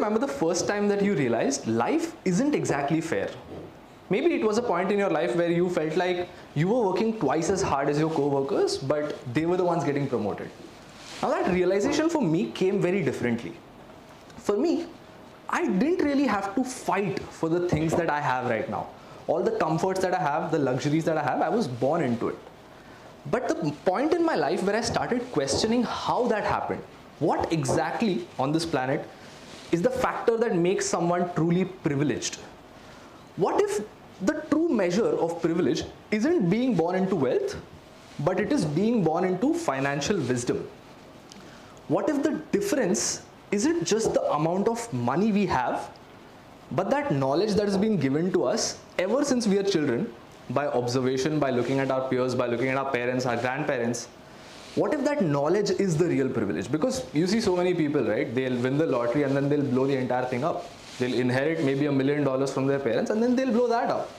remember the first time that you realized life isn't exactly fair? Maybe it was a point in your life where you felt like you were working twice as hard as your co-workers, but they were the ones getting promoted. Now that realization for me came very differently. For me, I didn't really have to fight for the things that I have right now. All the comforts that I have, the luxuries that I have, I was born into it. But the point in my life where I started questioning how that happened, what exactly on this planet is the factor that makes someone truly privileged? What if the true measure of privilege isn't being born into wealth, but it is being born into financial wisdom? What if the difference isn't just the amount of money we have, but that knowledge that has been given to us ever since we are children, by observation, by looking at our peers, by looking at our parents, our grandparents? What if that knowledge is the real privilege? Because you see so many people, right? They'll win the lottery and then they'll blow the entire thing up. They'll inherit maybe $1 million from their parents and then they'll blow that up.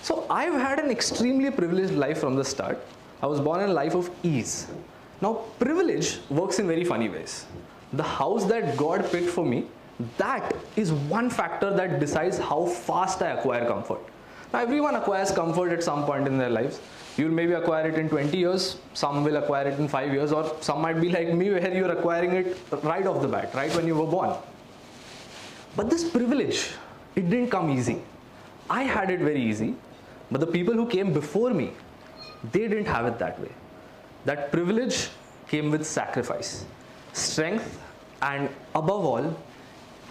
So I've had an extremely privileged life from the start. I was born in a life of ease. Now privilege works in very funny ways. The house that God picked for me, that is one factor that decides how fast I acquire comfort. Now everyone acquires comfort at some point in their lives. You'll maybe acquire it in 20 years, some will acquire it in 5 years, or some might be like me where you're acquiring it right off the bat, right when you were born. But this privilege, it didn't come easy. I had it very easy, but the people who came before me, they didn't have it that way. That privilege came with sacrifice, strength, and above all,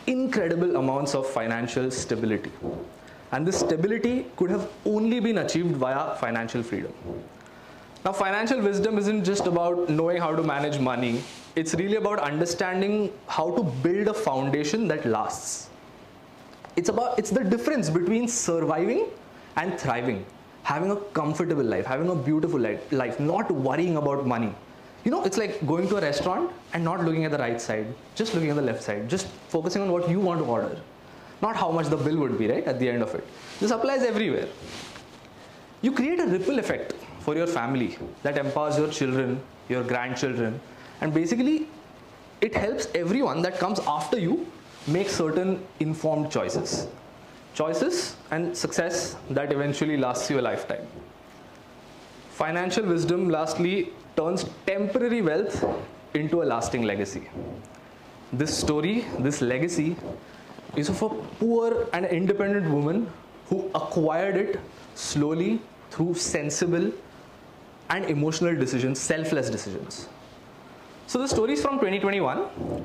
incredible amounts of financial stability. And this stability could have only been achieved via financial freedom. Now, financial wisdom isn't just about knowing how to manage money. It's really about understanding how to build a foundation that lasts. It's the difference between surviving and thriving, having a comfortable life, having a beautiful life, not worrying about money. You know, it's like going to a restaurant and not looking at the right side, just looking at the left side, just focusing on what you want to order. Not how much the bill would be, right, at the end of it. This applies everywhere. You create a ripple effect for your family that empowers your children, your grandchildren, and basically it helps everyone that comes after you make certain informed choices. Choices and success that eventually lasts you a lifetime. Financial wisdom, lastly, turns temporary wealth into a lasting legacy. This story, this legacy, is of a poor and independent woman who acquired it slowly through sensible and emotional decisions, selfless decisions. So the story is from 2021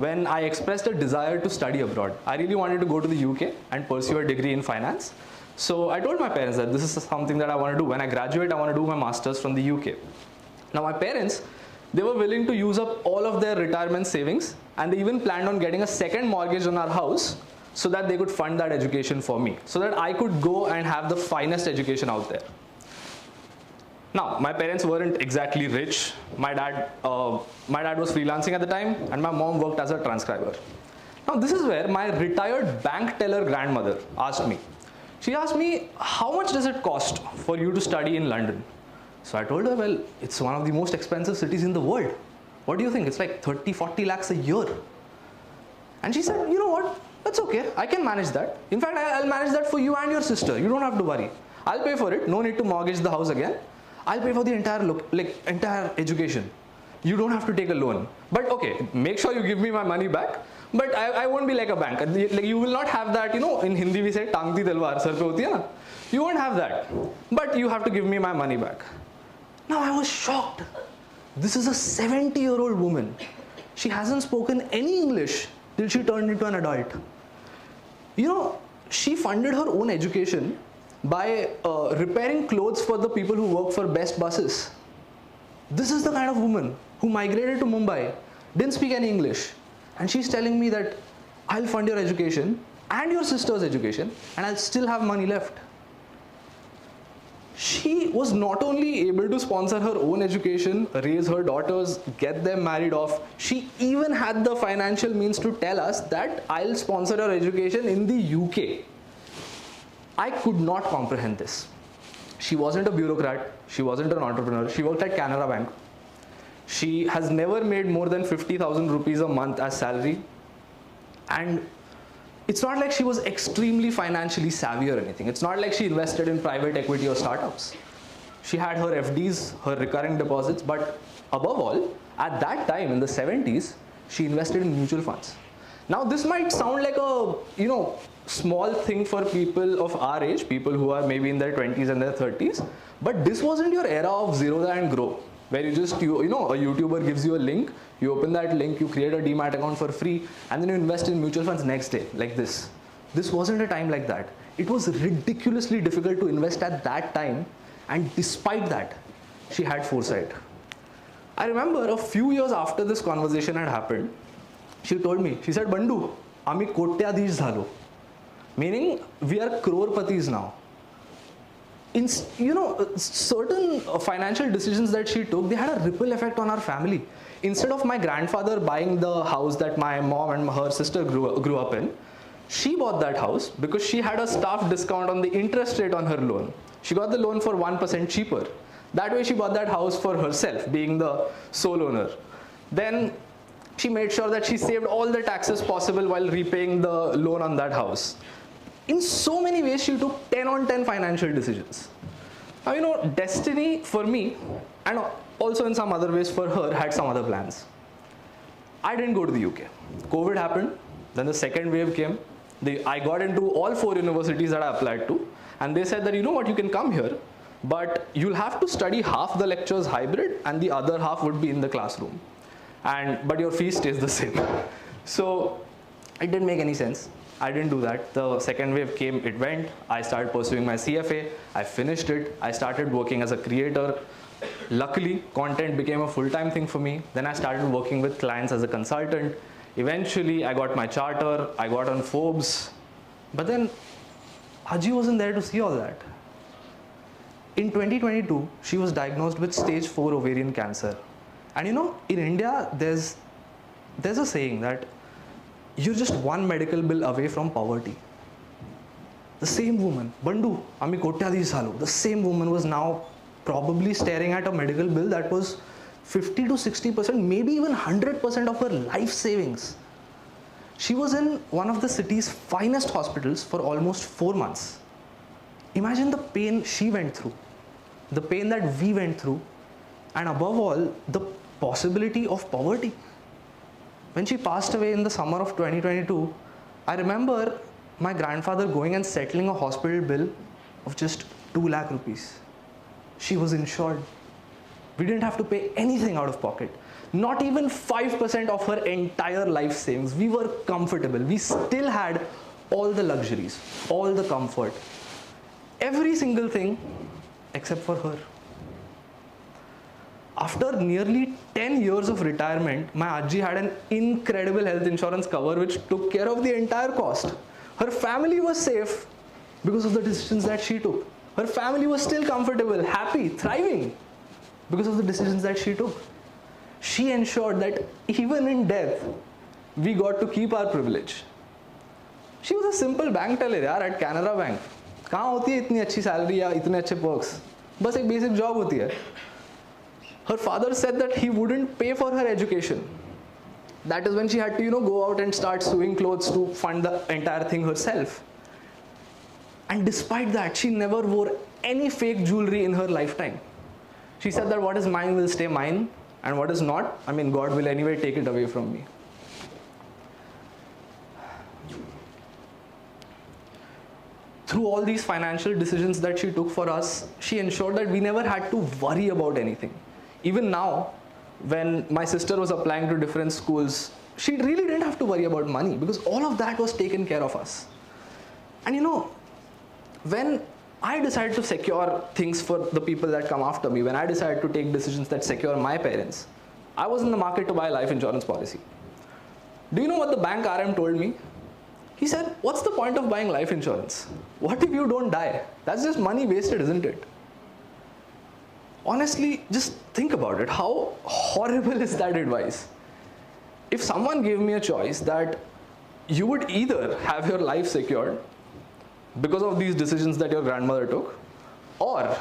when I expressed a desire to study abroad. I really wanted to go to the UK and pursue a degree in finance. So I told my parents that this is something that I want to do. When I graduate, I want to do my master's from the UK. Now my parents, they were willing to use up all of their retirement savings, and they even planned on getting a second mortgage on our house so that they could fund that education for me, so that I could go and have the finest education out there. Now, my parents weren't exactly rich. My dad was freelancing at the time, and my mom worked as a transcriber. Now, this is where my retired bank teller grandmother asked me. She asked me, how much does it cost for you to study in London? So I told her, well, it's one of the most expensive cities in the world. What do you think? It's like 30-40 lakhs a year. And she said, you know what? That's okay. I can manage that. In fact, I'll manage that for you and your sister. You don't have to worry. I'll pay for it. No need to mortgage the house again. I'll pay for the entire education. You don't have to take a loan. But okay, make sure you give me my money back. But I won't be like a bank. Like, you will not have that, you know, in Hindi we say, tang di talwar, sar pe hoti hai na. You won't have that. But you have to give me my money back. Now I was shocked. This is a 70-year-old woman. She hasn't spoken any English till she turned into an adult. You know, she funded her own education by repairing clothes for the people who work for best buses. This is the kind of woman who migrated to Mumbai, didn't speak any English, and she's telling me that I'll fund your education and your sister's education and I'll still have money left. She was not only able to sponsor her own education, raise her daughters, get them married off, she even had the financial means to tell us that I'll sponsor your education in the UK. I could not comprehend this. She wasn't a bureaucrat, she wasn't an entrepreneur, she worked at Canara Bank. She has never made more than 50,000 rupees a month as salary. And it's not like she was extremely financially savvy or anything. It's not like she invested in private equity or startups. She had her FDs, her recurring deposits, but above all, at that time in the 70s, she invested in mutual funds. Now this might sound like a, small thing for people of our age, people who are maybe in their 20s and their 30s, but this wasn't your era of Zerodha and Grow, where a YouTuber gives you a link, you open that link, you create a demat account for free, and then you invest in mutual funds next day, like this. This wasn't a time like that. It was ridiculously difficult to invest at that time, and despite that, she had foresight. I remember a few years after this conversation had happened, she told me, she said, Bandu, ami kotyadhish dhalo. Meaning, we are crore-patis now. In, certain financial decisions that she took, they had a ripple effect on our family. Instead of my grandfather buying the house that my mom and her sister grew up in, she bought that house because she had a staff discount on the interest rate on her loan. She got the loan for 1% cheaper. That way she bought that house for herself, being the sole owner. Then she made sure that she saved all the taxes possible while repaying the loan on that house. In so many ways, she took 10 on 10 financial decisions. Now, destiny for me, and also in some other ways for her, had some other plans. I didn't go to the UK. COVID happened, then the second wave came. I got into all 4 universities that I applied to, and they said that, you can come here, but you'll have to study half the lectures hybrid and the other half would be in the classroom. But your fee stays the same. So it didn't make any sense. I didn't do that. The second wave came, it went. I started pursuing my CFA. I finished it. I started working as a creator. Luckily, content became a full-time thing for me. Then I started working with clients as a consultant. Eventually, I got my charter. I got on Forbes. But then, Aji wasn't there to see all that. In 2022, she was diagnosed with stage 4 ovarian cancer. And in India, there's a saying that you're just one medical bill away from poverty. The same woman, Bandu, ami kotyadhish dhalo, the same woman was now probably staring at a medical bill that was 50 to 60%, maybe even 100% of her life savings. She was in one of the city's finest hospitals for almost 4 months. Imagine the pain she went through, the pain that we went through, and above all, the possibility of poverty. When she passed away in the summer of 2022, I remember my grandfather going and settling a hospital bill of just 2 lakh rupees. She was insured. We didn't have to pay anything out of pocket. Not even 5% of her entire life savings. We were comfortable. We still had all the luxuries, all the comfort, every single thing except for her. After nearly 10 years of retirement, my Ajji had an incredible health insurance cover which took care of the entire cost. Her family was safe because of the decisions that she took. Her family was still comfortable, happy, thriving because of the decisions that she took. She ensured that even in death, we got to keep our privilege. She was a simple bank teller at Canara Bank. कहाँ होती है इतनी अच्छी salary या इतने अच्छे perks? बस एक basic job होती है. Her father said that he wouldn't pay for her education. That is when she had to, go out and start sewing clothes to fund the entire thing herself. And despite that, she never wore any fake jewelry in her lifetime. She said that what is mine will stay mine, and what is not, God will anyway take it away from me. Through all these financial decisions that she took for us, she ensured that we never had to worry about anything. Even now, when my sister was applying to different schools, she really didn't have to worry about money because all of that was taken care of us. And when I decided to secure things for the people that come after me, when I decided to take decisions that secure my parents, I was in the market to buy a life insurance policy. Do you know what the bank RM told me? He said, what's the point of buying life insurance? What if you don't die? That's just money wasted, isn't it? Honestly, just think about it. How horrible is that advice? If someone gave me a choice that you would either have your life secured because of these decisions that your grandmother took, or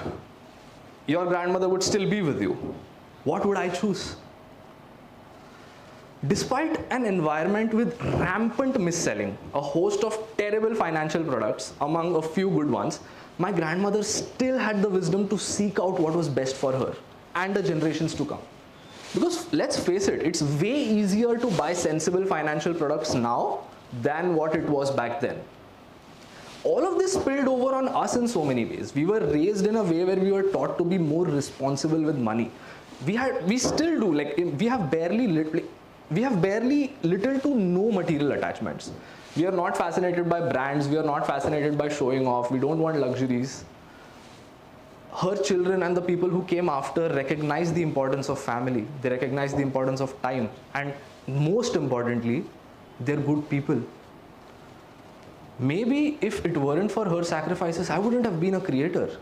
your grandmother would still be with you, what would I choose? Despite an environment with rampant misselling, a host of terrible financial products among a few good ones, my grandmother still had the wisdom to seek out what was best for her and the generations to come. Because let's face it, it's way easier to buy sensible financial products now than what it was back then. All of this spilled over on us in so many ways. We were raised in a way where we were taught to be more responsible with money. We still do, like we have barely little to no material attachments. We are not fascinated by brands, we are not fascinated by showing off, we don't want luxuries. Her children and the people who came after recognize the importance of family, they recognize the importance of time, and most importantly, they're good people. Maybe if it weren't for her sacrifices, I wouldn't have been a creator.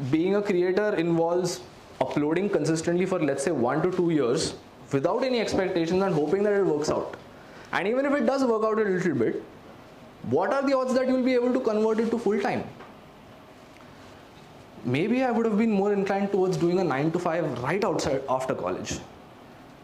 Being a creator involves uploading consistently for, let's say, 1 to 2 years without any expectations and hoping that it works out. And even if it does work out a little bit, what are the odds that you'll be able to convert it to full time? Maybe I would have been more inclined towards doing a 9 to 5 right outside after college.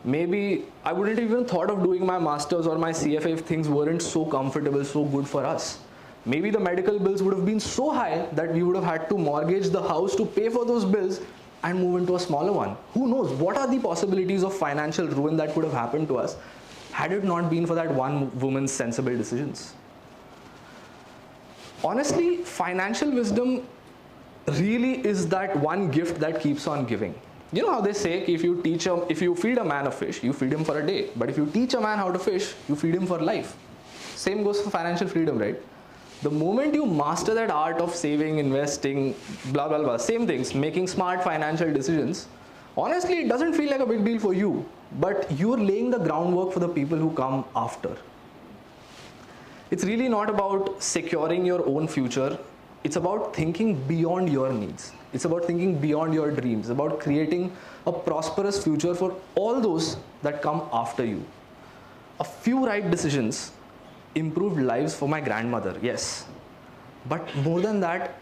Maybe I wouldn't even thought of doing my masters or my CFA if things weren't so comfortable, so good for us. Maybe the medical bills would have been so high that we would have had to mortgage the house to pay for those bills and move into a smaller one. Who knows? What are the possibilities of financial ruin that could have happened to us had it not been for that one woman's sensible decisions? Honestly, financial wisdom really is that one gift that keeps on giving. You know how they say, if you feed a man a fish, you feed him for a day. But if you teach a man how to fish, you feed him for life. Same goes for financial freedom, right? The moment you master that art of saving, investing, blah, blah, blah, same things, making smart financial decisions, honestly, it doesn't feel like a big deal for you, but you're laying the groundwork for the people who come after. It's really not about securing your own future. It's about thinking beyond your needs. It's about thinking beyond your dreams, about creating a prosperous future for all those that come after you. A few right decisions improved lives for my grandmother, yes. But more than that,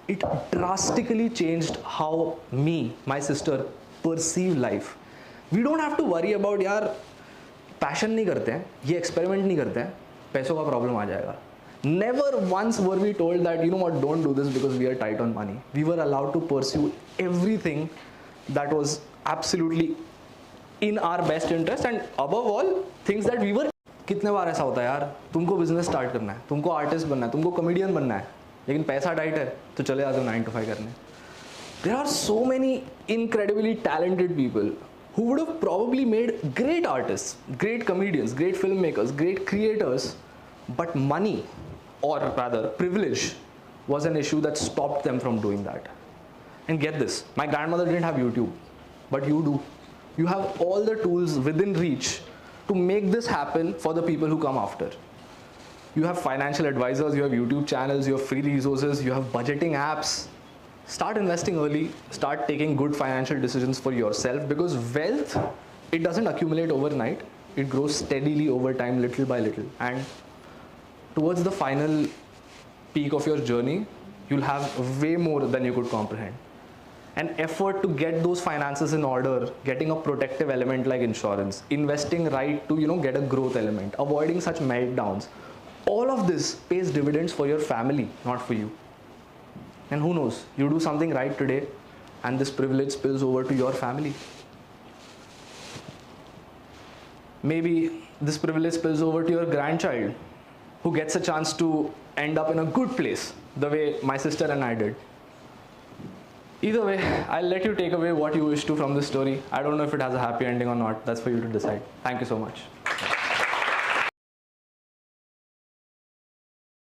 it drastically changed how me, my sister, perceive life. We don't have to worry about, यार, passion नहीं करते हैं, ये experiment नहीं करते हैं, पैसों का problem आ जाएगा. Never once were we told that, you know what, don't do this because we are tight on money. We were allowed to pursue everything that was absolutely in our best interest, and above all, things that we were. कितने बार ऐसा होता है यार, तुमको business start करना है, तुमको artist बनना है, तुमको कॉमेडियन बनना है, लेकिन पैसा टाइट है तो चले जाते हो 9 to 5 करने. There are so many incredibly talented people who would have probably made great artists, great comedians, great filmmakers, great creators, but money, or rather privilege, was an issue that stopped them from doing that. And get this, my grandmother didn't have YouTube, but you do. You have all the tools within reach to make this happen for the people who come after. You have financial advisors, you have YouTube channels, you have free resources, you have budgeting apps. Start investing early, start taking good financial decisions for yourself, because wealth, it doesn't accumulate overnight. It grows steadily over time, little by little. And towards the final peak of your journey, you'll have way more than you could comprehend. An effort to get those finances in order, getting a protective element like insurance, investing right to, get a growth element, avoiding such meltdowns. All of this pays dividends for your family, not for you. And who knows, you do something right today and this privilege spills over to your family. Maybe this privilege spills over to your grandchild, who gets a chance to end up in a good place, the way my sister and I did. Either way, I'll let you take away what you wish to from this story. I don't know if it has a happy ending or not. That's for you to decide. Thank you so much.